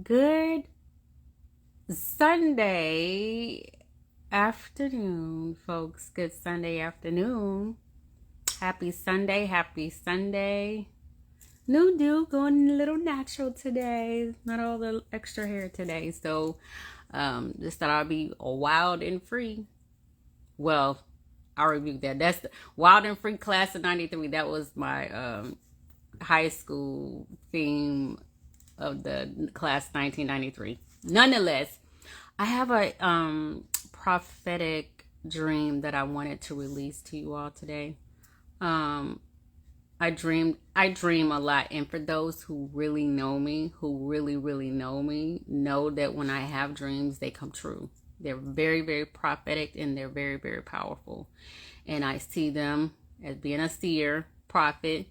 Good Sunday afternoon, folks. Good Sunday afternoon. Happy Sunday. Happy Sunday. New do going a little natural today. Not all the extra hair today. So just thought I'd be wild and free. Well, I'll review that. That's the Wild and Free class of 93. That was my high school theme of the class 1993. Nonetheless, I have a prophetic dream that I wanted to release to you all today. I dream a lot, and for those who really know me, who really know me, know that when I have dreams, they come true. They're very prophetic, and they're very powerful. And I see them as being a seer, prophet,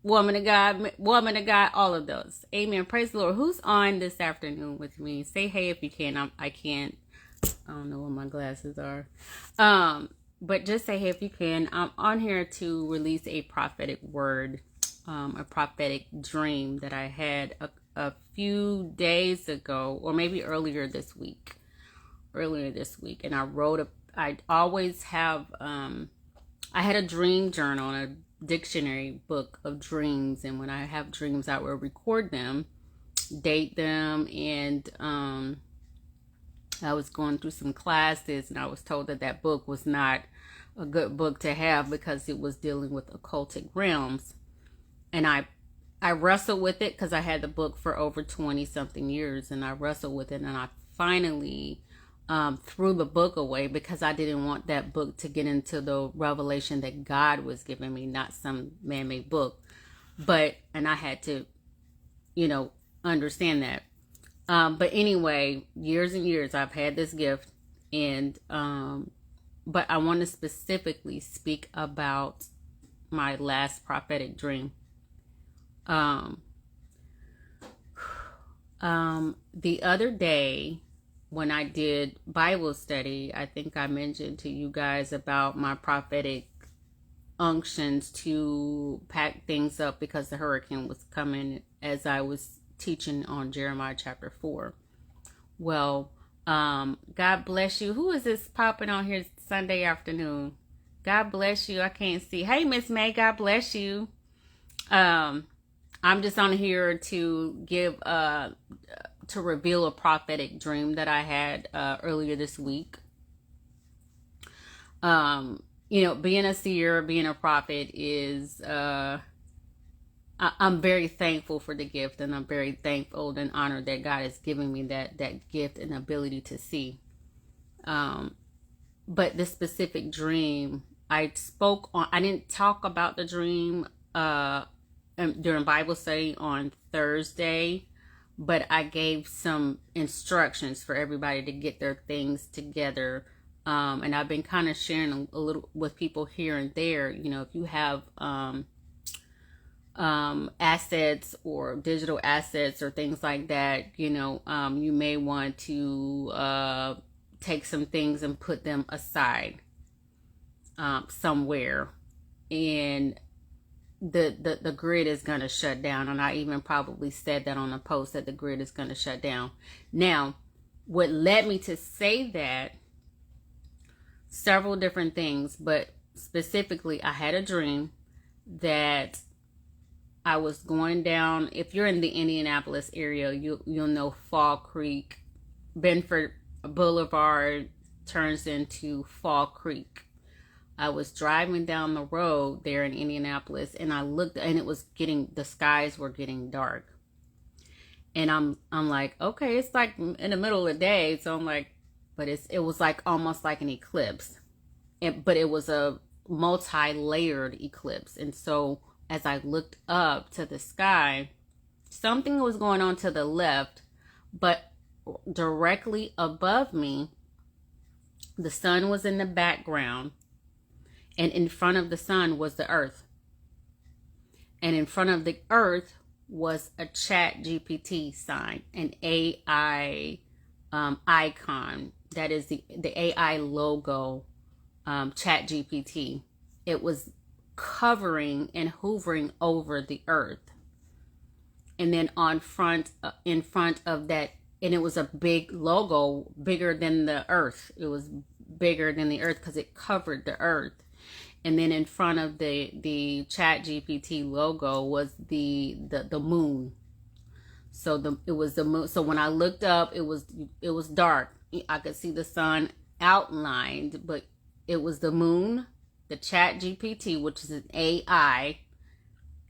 woman of God, all of those. Amen. Praise the Lord. Who's on this afternoon with me? Say hey if you can. I can't. I don't know what my glasses are. But just say hey if you can. I'm on here to release a prophetic word, a prophetic dream that I had a few days ago, or maybe earlier this week. And I always have, I had a dream journal and a dictionary book of dreams, and when I have dreams I will record them, date them, and I was going through some classes and I was told that book was not a good book to have because it was dealing with occultic realms. And I wrestled with it because I had the book for over 20 something years, and I wrestled with it, and I finally threw the book away because I didn't want that book to get into the revelation that God was giving me, not some man-made book. And I had to, understand that. But anyway, years and years I've had this gift, and but I want to specifically speak about my last prophetic dream. The other day when I did Bible study, I think I mentioned to you guys about my prophetic unctions to pack things up because the hurricane was coming, as I was teaching on Jeremiah chapter 4. Well, God bless you. Who is this popping on here Sunday afternoon? God bless you. I can't see. Hey, Miss May, God bless you. I'm just on here to give to reveal a prophetic dream that I had earlier this week. Being a seer, being a prophet is I'm very thankful for the gift, and I'm very thankful and honored that God has given me that gift and ability to see. But this specific dream, I didn't talk about the dream during Bible study on Thursday, but I gave some instructions for everybody to get their things together. And I've been kind of sharing a little with people here and there. If you have assets or digital assets or things like that, you may want to take some things and put them aside somewhere, and the grid is going to shut down. And I even probably said that on a post that the grid is going to shut down. Now, what led me to say that, several different things, but specifically I had a dream that I was going down. If you're in the Indianapolis area, you'll know Fall Creek, Benford Boulevard turns into Fall Creek. I was driving down the road there in Indianapolis, and I looked, and the skies were getting dark. And I'm like, okay, it's like in the middle of the day, so I'm like, but it was like almost like an eclipse, but it was a multi-layered eclipse. And so as I looked up to the sky, something was going on to the left, but directly above me, the sun was in the background, and in front of the sun was the earth. And in front of the earth was a Chat GPT sign, an AI icon. That is the AI logo, Chat GPT. It was covering and hovering over the earth. and then in front of that, and it was a big logo, bigger than the earth. It was bigger than the earth because it covered the earth. And then in front of the Chat GPT logo was the moon. So it was the moon. So when I looked up, it was dark. I could see the sun outlined, but it was the moon, the Chat GPT, which is an AI,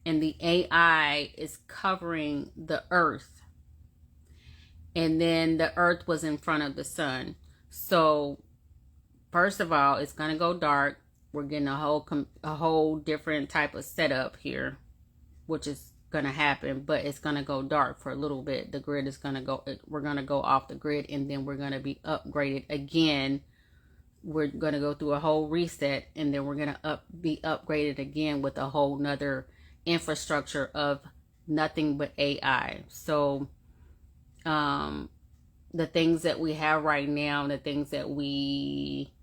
and the AI is covering the earth. And then the earth was in front of the sun. So first of all, it's going to go dark. We're getting a whole different type of setup here, which is going to happen, but it's going to go dark for a little bit. The grid is going to go, we're going to go off the grid, and then we're going to be upgraded again. We're going to go through a whole reset, and then we're going to be upgraded again with a whole nother infrastructure of nothing but AI. So, the things that we have right now, the things that we,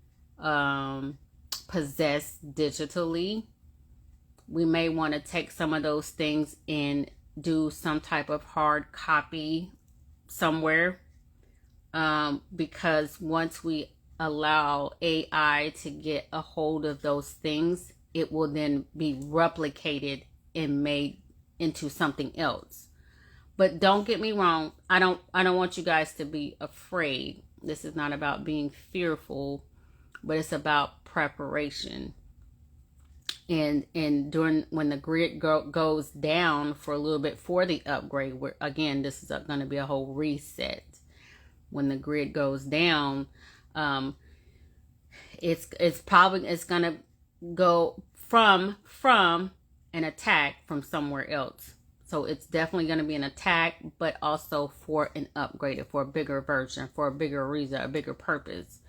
possess digitally, we may want to take some of those things and do some type of hard copy somewhere, because once we allow AI to get a hold of those things, it will then be replicated and made into something else. But don't get me wrong, I don't want you guys to be afraid. This is not about being fearful, but it's about preparation. And during when the grid goes down for a little bit for the upgrade, where again this is going to be a whole reset. When the grid goes down, it's going to go from an attack from somewhere else. So it's definitely going to be an attack, but also for an upgraded, for a bigger version, for a bigger reason, a bigger purpose.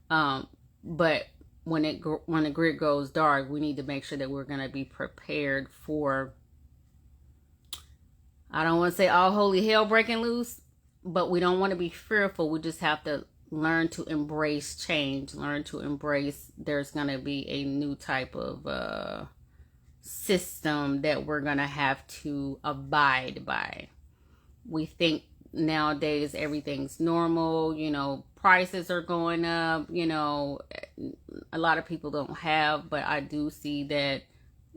But when the grid goes dark, we need to make sure that we're going to be prepared for, I don't want to say all holy hell breaking loose, but we don't want to be fearful. We just have to learn to embrace change, learn to embrace there's going to be a new type of system that we're going to have to abide by. We think nowadays everything's normal, prices are going up, a lot of people don't have, but I do see that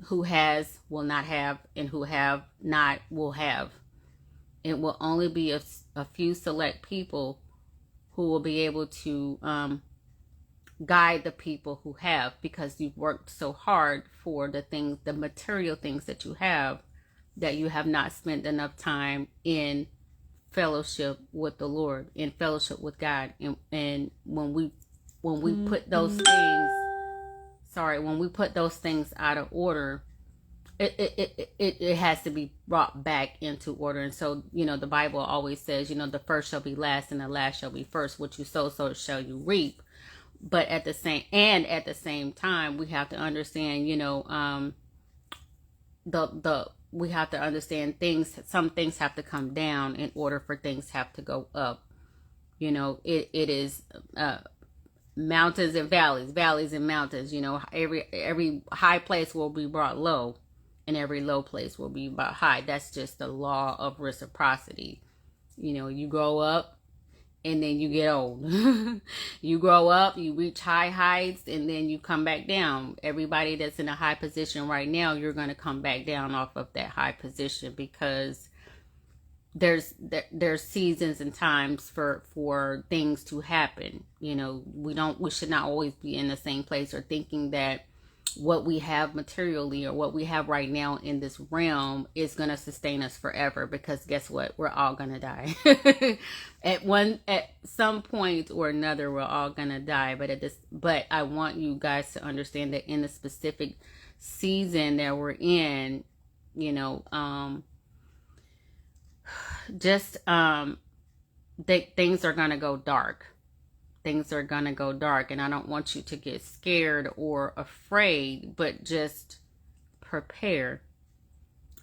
who has will not have, and who have not will have. It will only be a few select people who will be able to guide the people who have, because you've worked so hard for the material things that you have not spent enough time in fellowship with the Lord, in fellowship with God. And when we put those things, when we put those things out of order, it has to be brought back into order. And so, the Bible always says, the first shall be last and the last shall be first. What you sow, so shall you reap. But at the same time, we have to understand, we have to understand some things have to come down in order for things have to go up. It is mountains and valleys and mountains. Every high place will be brought low, and every low place will be brought high. That's just the law of reciprocity. You grow up and then you get old. You grow up, you reach high heights, and then you come back down. Everybody that's in a high position right now, you're going to come back down off of that high position, because there's seasons and times for things to happen. We should not always be in the same place, or thinking that what we have materially or what we have right now in this realm is going to sustain us forever, because guess what? We're all going to die. At some point or another, we're all going to die. But I want you guys to understand that in the specific season that we're in, things are going to go dark. Things are going to go dark, and I don't want you to get scared or afraid, but just prepare.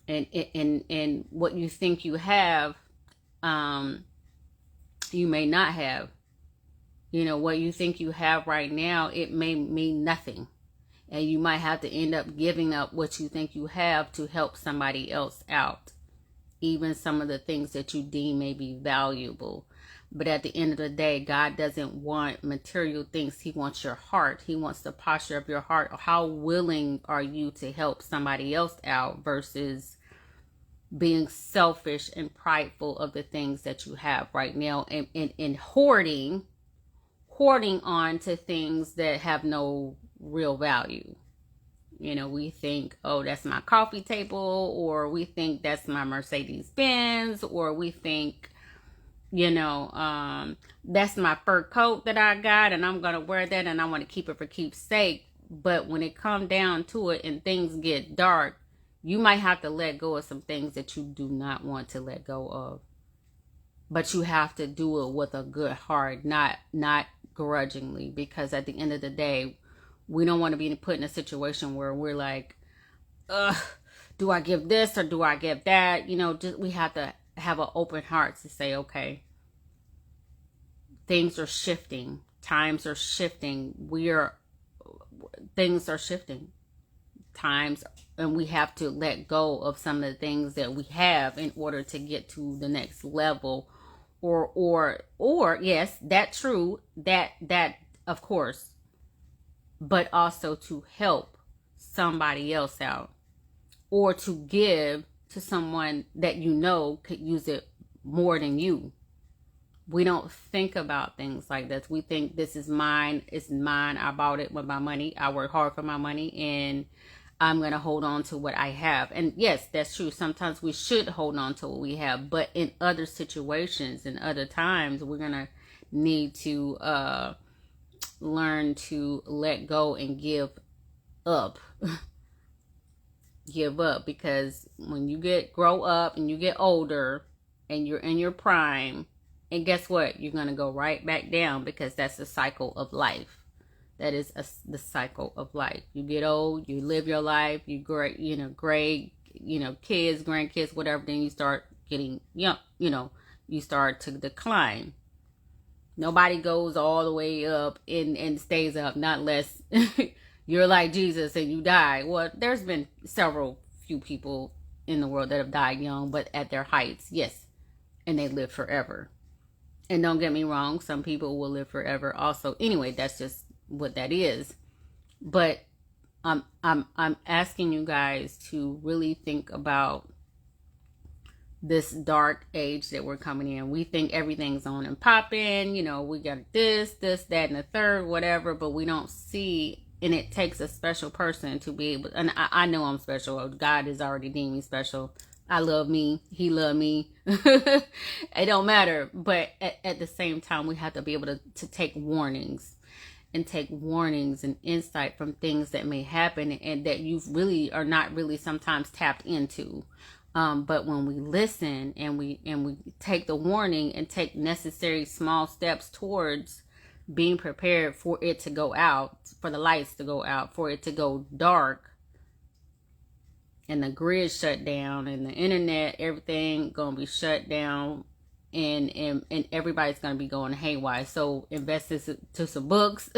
And what you think you have, you may not have. What you think you have right now, it may mean nothing. And you might have to end up giving up what you think you have to help somebody else out. even some of the things that you deem may be valuable. But at the end of the day, God doesn't want material things. He wants your heart. He wants the posture of your heart. How willing are you to help somebody else out versus being selfish and prideful of the things that you have right now, and hoarding on to things that have no real value. You know, we think, oh, that's my coffee table, or we think that's my Mercedes Benz, or we think, you know, that's my fur coat that I got and I'm going to wear that and I want to keep it for keepsake. But when it comes down to it and things get dark, you might have to let go of some things that you do not want to let go of. But you have to do it with a good heart, not grudgingly, because at the end of the day, we don't want to be put in a situation where we're like, ugh, do I give this or do I give that? You know, just we have to have an open heart to say, okay, things are shifting, times are shifting, things are shifting, times, and we have to let go of some of the things that we have in order to get to the next level, or yes, that's true, that of course, but also to help somebody else out, or to give to someone that you know could use it more than you. We don't think about things like this. We think this is mine, it's mine, I bought it with my money, I work hard for my money, and I'm going to hold on to what I have. And yes, that's true. Sometimes we should hold on to what we have, but in other situations, in other times, we're going to need to learn to let go and give up. Give up, because when you grow up and you get older and you're in your prime, and guess what, you're going to go right back down, because that's the cycle of life. That is the cycle of life. You get old, you live your life, you grade, kids, grandkids, whatever, then you start getting young, you start to decline. Nobody goes all the way up and stays up, not unless you're like Jesus and you die. Well, there's been few people in the world that have died young, but at their heights, yes, and they live forever. And don't get me wrong, some people will live forever also. Anyway, that's just what that is. But I'm asking you guys to really think about this dark age that we're coming in. We think everything's on and popping, we got this, that, and the third, whatever, but we don't see, and it takes a special person to be able, and I know I'm special. God has already deemed me special. I love me. He love me. It don't matter. But at the same time, we have to be able to take warnings and insight from things that may happen and that you really are not really sometimes tapped into. But when we listen and we take the warning and take necessary small steps towards being prepared for it to go out, for the lights to go out, for it to go dark, and the grid shut down, and the internet, everything gonna be shut down, and everybody's gonna be going haywire. So invest into some books,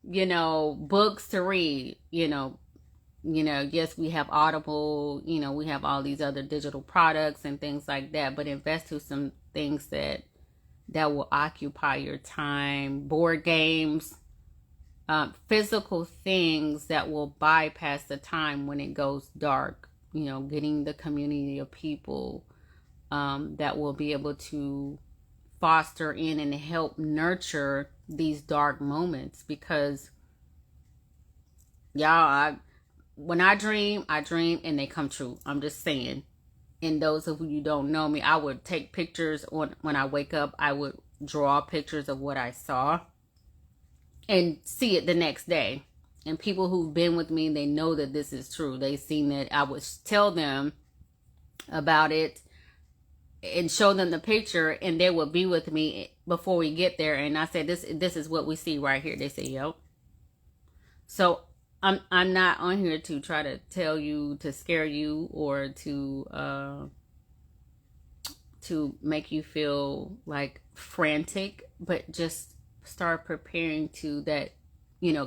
books to read. Yes, we have Audible, we have all these other digital products and things like that, but invest to some things that will occupy your time, board games, physical things that will bypass the time when it goes dark, getting the community of people that will be able to foster in and help nurture these dark moments. Because y'all, when I dream and they come true. I'm just saying. And those of you who don't know me, I would take pictures when I wake up. I would draw pictures of what I saw and see it the next day. And people who've been with me, they know that this is true. They've seen that. I would tell them about it and show them the picture, and they would be with me before we get there. And I said, this is what we see right here. They say, yep. So I'm not on here to try to tell you, to scare you, or to make you feel like frantic, but just start preparing to that,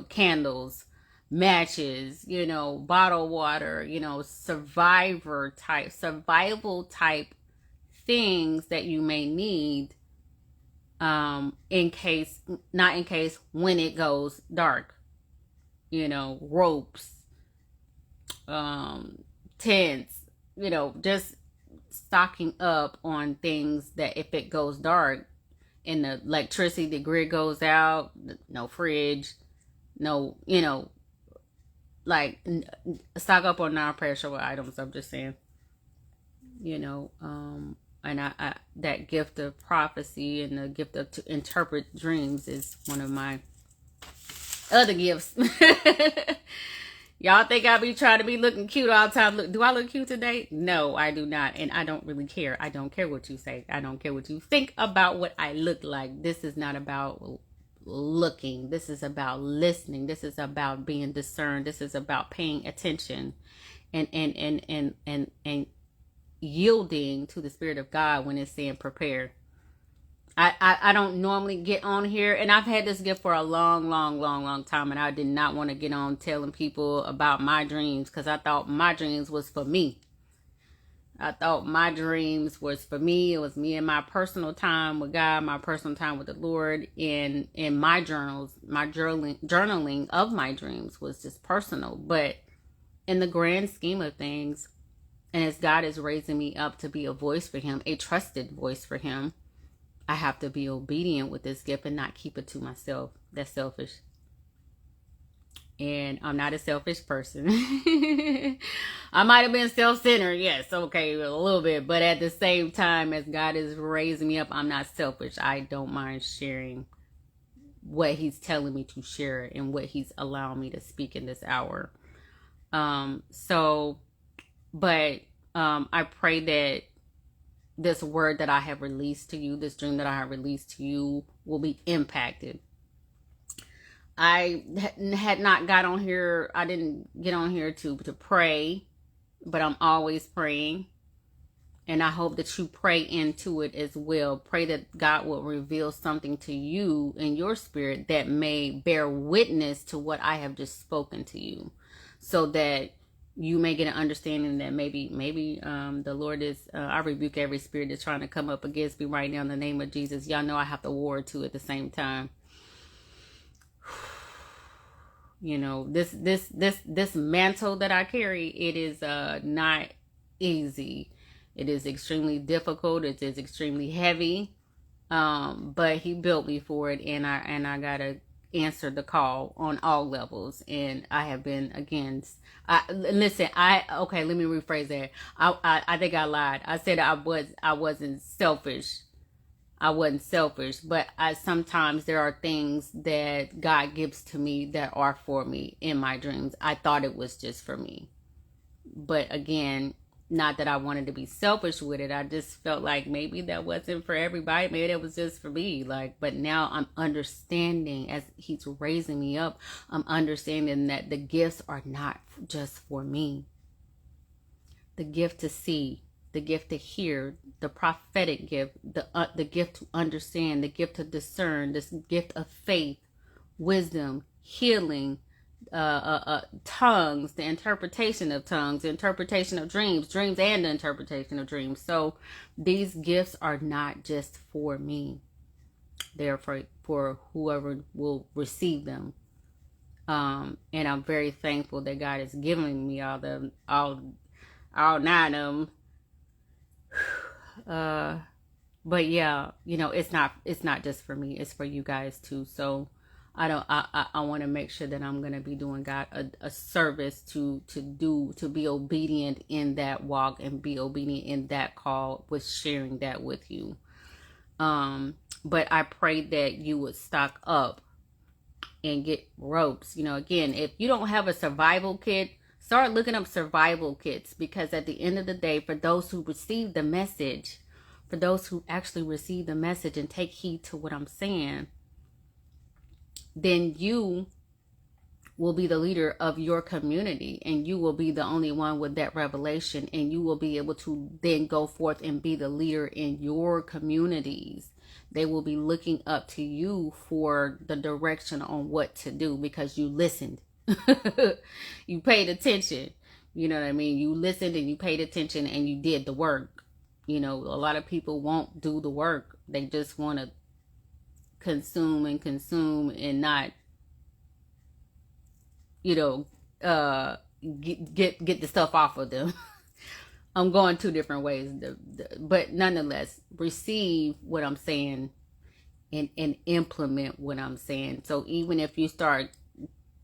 candles, matches, bottled water, survival type things that you may need, in case, not in case, when it goes dark, ropes, tents, just stocking up on things that if it goes dark and the electricity, the grid goes out, no fridge, no, like, stock up on non-perishable items. I'm just saying, and I that gift of prophecy and the gift of to interpret dreams is one of my other gifts. Y'all think I be trying to be looking cute all the time. Do I look cute today? No, I do not. And I don't really care. I don't care what you say. I don't care what you think about what I look like. This is not about looking. This is about listening. This is about being discerned. This is about paying attention and yielding to the Spirit of God when it's saying prepare. I don't normally get on here, and I've had this gift for a long time, and I did not want to get on telling people about my dreams because I thought my dreams was for me. I thought my dreams was for me. It was me and my personal time with God, my personal time with the Lord. In my journals, my journaling of my dreams was just personal. But in the grand scheme of things, and as God is raising me up to be a voice for Him, a trusted voice for Him, I have to be obedient with this gift and not keep it to myself. That's selfish. And I'm not a selfish person. I might have been self-centered, yes, okay, a little bit. But at the same time, as God is raising me up, I'm not selfish. I don't mind sharing what He's telling me to share and what He's allowing me to speak in this hour. I pray that this word that I have released to you, this dream that I have released to you, will be impacted. I had not got on here. I didn't get on here to pray, but I'm always praying. And I hope that you pray into it as well. Pray that God will reveal something to you in your spirit that may bear witness to what I have just spoken to you, so that you may get an understanding that maybe the Lord is, I rebuke every spirit that's trying to come up against me right now in the name of Jesus. Y'all know I have to war too at the same time. This mantle that I carry, it is not easy. It is extremely difficult. It is extremely heavy. But He built me for it, and I gotta answer the call on all levels. And I have been against. Let me rephrase that. I think I lied. I said I wasn't selfish. I wasn't selfish, but sometimes there are things that God gives to me that are for me in my dreams. I thought it was just for me, but again, not that I wanted to be selfish with it. I just felt like maybe that wasn't for everybody. Maybe that was just for me. But now I'm understanding, as He's raising me up, I'm understanding that the gifts are not just for me. The gift to see, the gift to hear, the prophetic gift, the gift to understand, the gift to discern, this gift of faith, wisdom, healing, tongues, the interpretation of tongues, the interpretation of dreams and the interpretation of dreams. So these gifts are not just for me. They're for whoever will receive them. And I'm very thankful that God is giving me all 9 of them. But yeah, it's not just for me, it's for you guys too. So I want to make sure that I'm going to be doing God a service to be obedient in that walk and be obedient in that call with sharing that with you. But I pray that you would stock up and get ropes. Again, if you don't have a survival kit, start looking up survival kits, because at the end of the day, for those who receive the message, for those who actually receive the message and take heed to what I'm saying, then you will be the leader of your community, and you will be the only one with that revelation, and you will be able to then go forth and be the leader in your communities. They will be looking up to you for the direction on what to do, because you listened. You paid attention. You know what I mean? You listened and you paid attention and you did the work. You know, a lot of people won't do the work. They just want to consume and not, you know, get the stuff off of them. I'm going two different ways, but nonetheless, receive what I'm saying and implement what I'm saying. So even if you start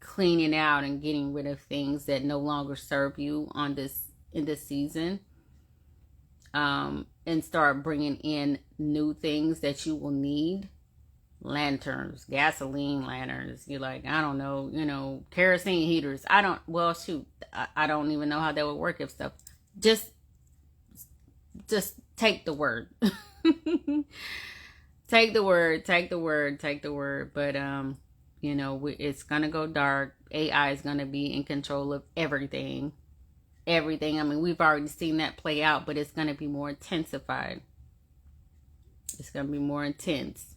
cleaning out and getting rid of things that no longer serve you in this season, and start bringing in new things that you will need, lanterns, gasoline lanterns, you're like, I don't know, you know, kerosene heaters. I don't even know how that would work if stuff. Just take the word. Take the word. But you know, it's gonna go dark. AI is gonna be in control of everything. I mean, we've already seen that play out, but it's gonna be more intensified. It's gonna be more intense.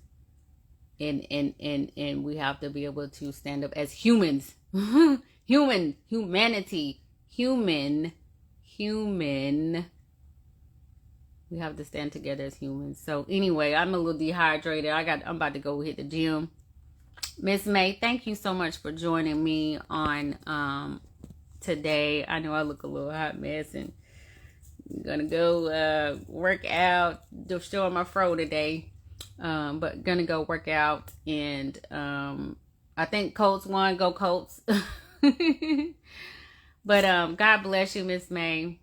And we have to be able to stand up as humans. Humanity. We have to stand together as humans. So anyway, I'm a little dehydrated. I'm about to go hit the gym. Miss May, thank you so much for joining me on today. I know I look a little hot mess, and I'm gonna go work out. Just showing my fro today. But gonna go work out, and I think Colts won. Go Colts. But God bless you, Miss May.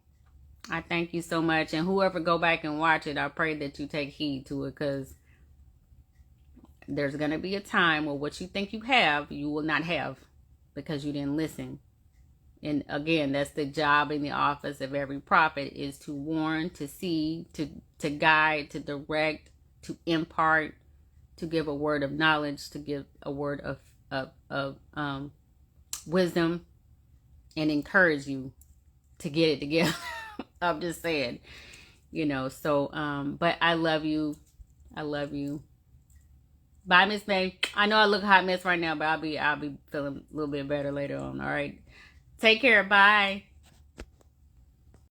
I thank you so much. And whoever go back and watch it, I pray that you take heed to it, because there's going to be a time where what you think you have, you will not have, because you didn't listen. And again, that's the job in the office of every prophet, is to warn, to see, to guide, to direct, to impart, to give a word of knowledge, to give a word of wisdom, and encourage you to get it together. I'm just saying, you know, so, but I love you. Bye, Miss May. I know I look a hot mess right now, but I'll be feeling a little bit better later on. All right. Take care. Bye.